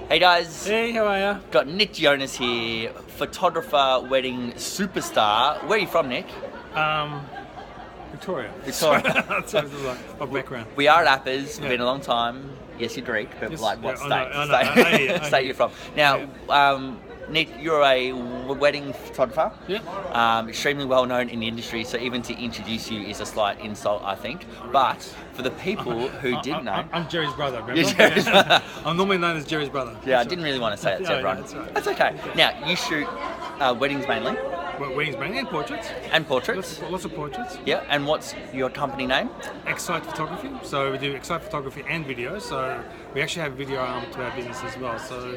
Hey guys, Hey, how are ya? got Nick Ghionis here, photographer, wedding superstar. Where are you from, Nick? Victoria. Victoria. That's my background. We are at Appers, Yeah. been a long time. Yes, you're Greek, but Yes, like what yeah, state? I know, I hear you. State you're from. Now, Nick, you're a wedding photographer. Yeah. Extremely well known in the industry, so even to introduce you is a slight insult, I think. But for the people who didn't know, I'm Jerry's brother, remember? You're Jerry's brother. I'm normally known as Jerry's brother. Yeah, I didn't really want to say it to Yeah, everyone. that's right. That's okay. Now, you shoot weddings mainly Well, weddings mainly and portraits. and portraits. Lots of portraits. Yeah, and what's your company name? Excite Photography. So we do Excite Photography and video. So we actually have a video arm to our business as well. So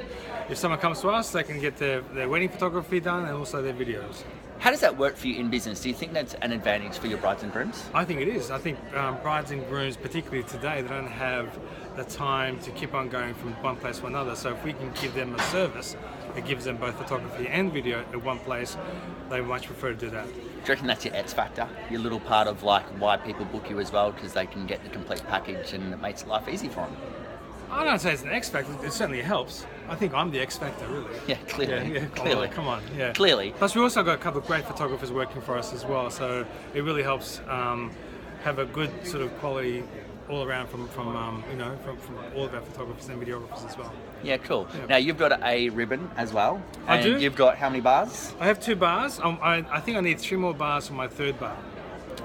if someone comes to us, they can get their wedding photography done and also their videos. How does that work for you in business? Do you think that's an advantage for your brides and grooms? I think it is. I think brides and grooms, particularly today, they don't have the time to keep on going from one place to another. So if we can give them a service that gives them both photography and video at one place, they much prefer to do that. Do you reckon that's your X factor? Your little part of like why people book you as well, because they can get the complete package and it makes life easy for them? I don't say it's an X factor. It certainly helps. I think I'm the X factor, really. Yeah, clearly. Yeah, Clearly. Come on, yeah. Clearly. Plus, we also got a couple of great photographers working for us as well. So it really helps have a good sort of quality all around from all of our photographers and videographers as well. Yeah, cool. Yeah. Now you've got a ribbon as well. I and do. You've got how many bars? I have 2 bars. I think I need 3 more bars for my 3rd bar.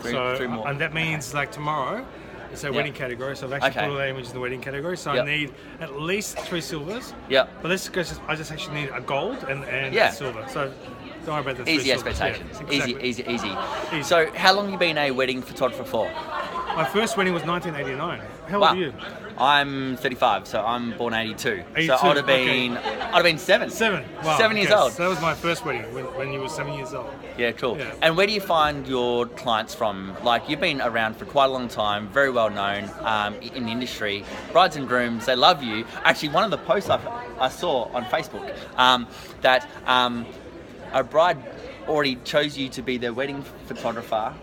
Three more. And that means like tomorrow, it's a wedding category. So I've actually Okay. put all the images in the wedding category. So Yep. I need at least 3 silvers. Yep. But I just actually need a gold and Yeah. silver. So don't worry about the 3 Easy silvers. expectations. Yeah, exactly. Easy. Easy. So how long have you been a wedding photographer for? My first wedding was 1989. How Wow. old are you? I'm 35, so I'm born 82. 82, So I'd have been 7. 7. Wow. 7 years okay. old. So that was my first wedding when you were 7 years old. Yeah, cool. Yeah. And where do you find your clients from? Like, you've been around for quite a long time, very well known in the industry. Brides and grooms, they love you. Actually, one of the posts I saw on Facebook that a bride already chose you to be their wedding photographer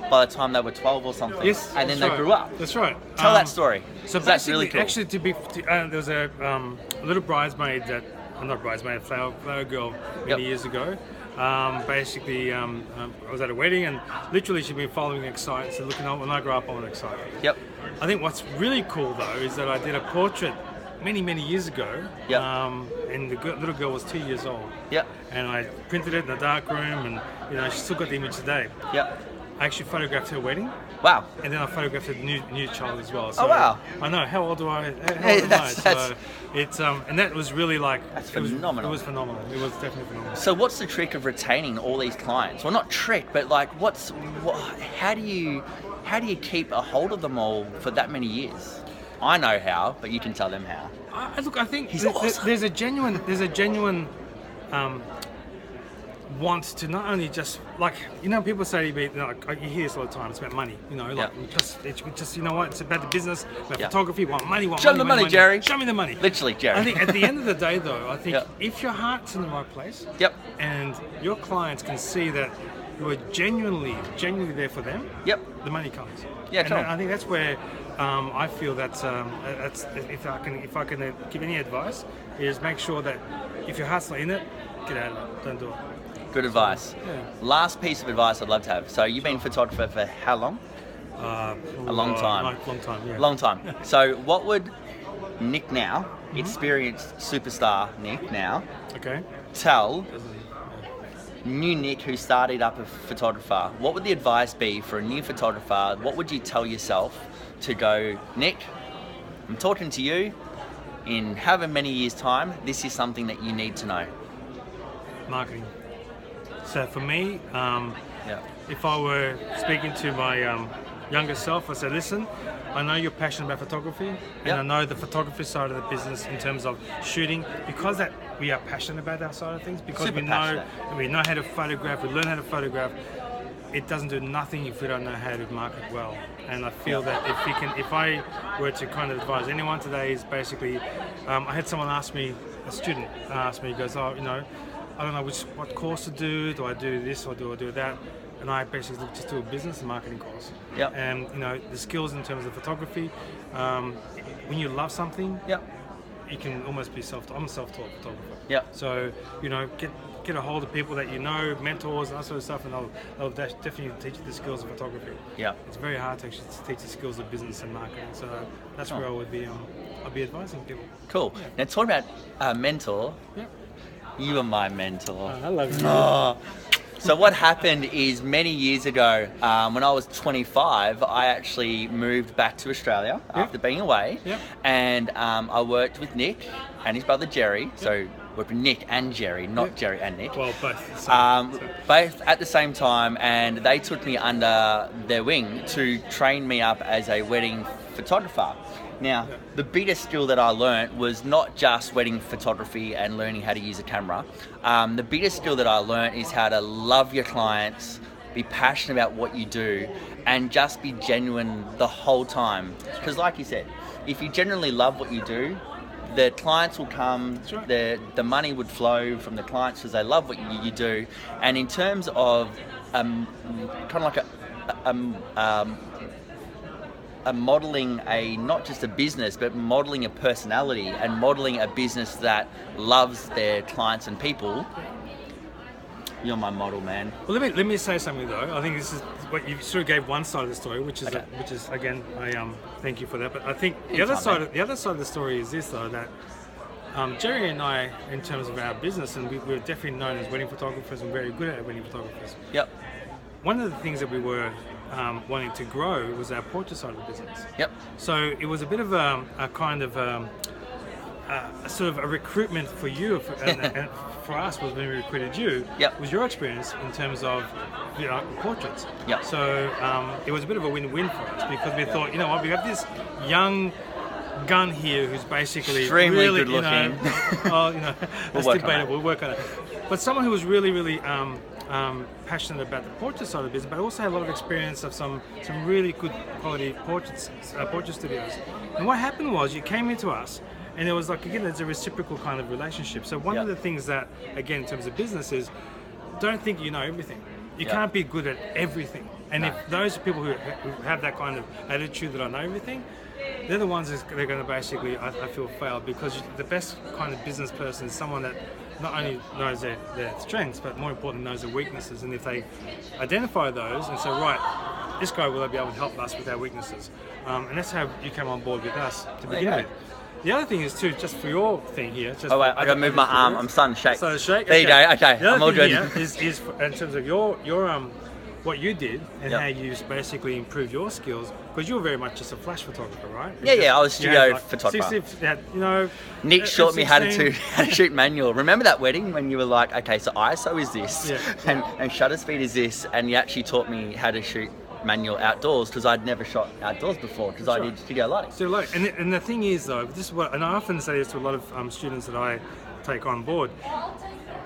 by the time they were 12 or something. Yes. And then that's they right. grew up. That's right. Tell that story. So that's basically, really cool. actually, there was a little bridesmaid that, not bridesmaid, flower girl many Yep. years ago. I was at a wedding and literally she'd been following Excite, so looking, when I grow up, I want to Excite. Yep. I think what's really cool though is that I did a portrait many years ago. Yep. And the little girl was 2 years old. Yep. And I printed it in the dark room, and she's still got the image today. Yep. I actually photographed her wedding. Wow. And then I photographed a new child as well. So Oh, wow. I know. How old do I? How old Hey, am that's- I? So it's and that was really like That's it was phenomenal. It was phenomenal. It was definitely phenomenal. So what's the trick of retaining all these clients? Well, not trick, but like, how do you keep a hold of them all for that many years? I know how, but you can tell them how. Look, I think He's awesome. there's a genuine want to not only just like people say to me, you hear this all the time. It's about money, like it's just you know what? It's about the business, about Yeah. photography. Want money? Show me the money, Jerry. Show me the money. Literally, Jerry. I think at the end of the day, though, I think Yep. if your heart's in the right place, Yep. and your clients can see that you are genuinely there for them, Yep. the money comes. Yeah, and cool. I think that's where I feel that's if I can give any advice is make sure that if your heart's not in it, get out of it. Don't do it. Good advice. Yeah. Last piece of advice I'd love to have. So you've been a photographer for how long? A long time. Long time. Yeah. Long time. So what would Nick now, experienced superstar Nick now, Okay. tell new Nick who started up a photographer? What would the advice be for a new photographer? What would you tell yourself to go, Nick, I'm talking to you in however many years' time, this is something that you need to know? Marketing. So for me, Yeah. if I were speaking to my younger self, I said, listen, I know you're passionate about photography, and Yep. I know the photography side of the business in terms of shooting, because that we are passionate about that side of things, because Super passionate. we know how to photograph, we learn how to photograph. It doesn't do nothing if we don't know how to market well. And I feel that if I were to kind of advise anyone today, is basically, I had someone ask me, a student asked me, he goes, I don't know what course to do. Do I do this or do I do that? And I basically just do a business and marketing course. Yep. And the skills in terms of photography, when you love something, Yep. you can almost be I'm a self-taught photographer. Yeah. So, you know, get a hold of people that you know, mentors and that sort of stuff, and they'll definitely teach you the skills of photography. Yeah. It's very hard to actually teach the skills of business and marketing. So that's where I would be. I'd be advising people. Cool. Yeah. Now, talking about a mentor, Yeah. you are my mentor. I love you. Oh. So what happened is many years ago, when I was 25, I actually moved back to Australia after being away, and I worked with Nick and his brother Jerry. So worked with Nick and Jerry, not Jerry and Nick. Well, both. Both at the same time, and they took me under their wing to train me up as a wedding photographer. Now, the biggest skill that I learnt was not just wedding photography and learning how to use a camera. The biggest skill that I learnt is how to love your clients, be passionate about what you do, and just be genuine the whole time. Because like you said, if you genuinely love what you do, the clients will come, the money would flow from the clients because they love what you do. And in terms of kind of like a modeling not just a business, but modeling a personality and modeling a business that loves their clients and people, you're my model, man. Well, let me say something though. I think this is what you sort of gave one side of the story, which is again, I thank you for that. But I think the other side of the story is this though, that Jerry and I, in terms of our business, and we're definitely known as wedding photographers and very good at wedding photographers. Yep. One of the things that we were wanting to grow was our portrait side of the business. Yep. So it was a bit of a kind of a sort of a recruitment for you, and for us was when we recruited you. Yep. Was your experience in terms of portraits. Yep. So it was a bit of a win-win for us because we thought, you know what, we have this young gun here who's basically extremely really good looking. That's debatable. We'll work on it. But someone who was really passionate about the portrait side of the business, but also had a lot of experience of some really good quality portrait studios. And what happened was, you came into us, and it was like, again, there's a reciprocal kind of relationship. So one of the things that, again, in terms of business is, don't think you know everything. You can't be good at everything. And if those people who have that kind of attitude that I know everything, they're the ones that they're going to basically, I feel, fail, because the best kind of business person is someone that not only knows their strengths, but more importantly knows their weaknesses. And if they identify those and say, right, this guy will be able to help us with our weaknesses. And that's how you came on board with us to begin with. The other thing is too, just for your thing here. Just I got to move my arm. I'm starting to shake. So shake. There you go. Okay, The I'm all other good. thing here is in terms of your what you did and how you basically improved your skills, because you were very much just a flash photographer, right? Yeah, I was studio photographer. Nick taught me how to shoot manual. Remember that wedding when you were like, okay, so ISO is this, and shutter speed is this, and you actually taught me how to shoot manual outdoors, because I'd never shot outdoors before, because I did studio lighting. And the thing is though, this is what, and I often say this to a lot of students that I take on board.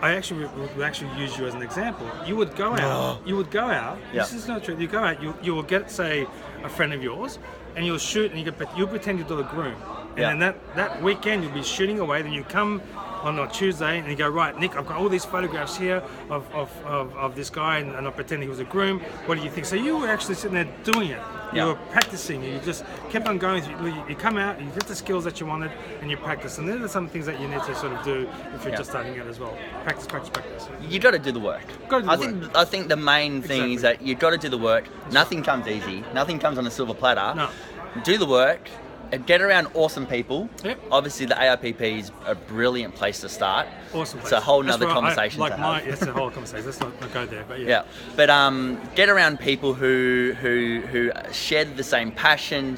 I actually would use you as an example. You would go out. This is not true. You go out. You will get, say, a friend of yours, and you'll shoot, and you'll pretend you're the groom. And then that weekend you'll be shooting away. Then you come on a Tuesday and you go, right, Nick, I've got all these photographs here of this guy, and I pretend he was a groom. What do you think? So you were actually sitting there doing it. You were practicing. You just kept on going. You come out, you get the skills that you wanted, and you practice. And these are some things that you need to sort of do if you're just starting out as well. Practice. You got to do the work. I think the main thing is that you got to do the work. Nothing comes easy. Nothing comes on a silver platter. No. Do the work. Get around awesome people. Yep. Obviously, the AIPP is a brilliant place to start. Awesome place. It's a whole nother conversation to have. It's a whole conversation. Let's not go there, but But get around people who share the same passion,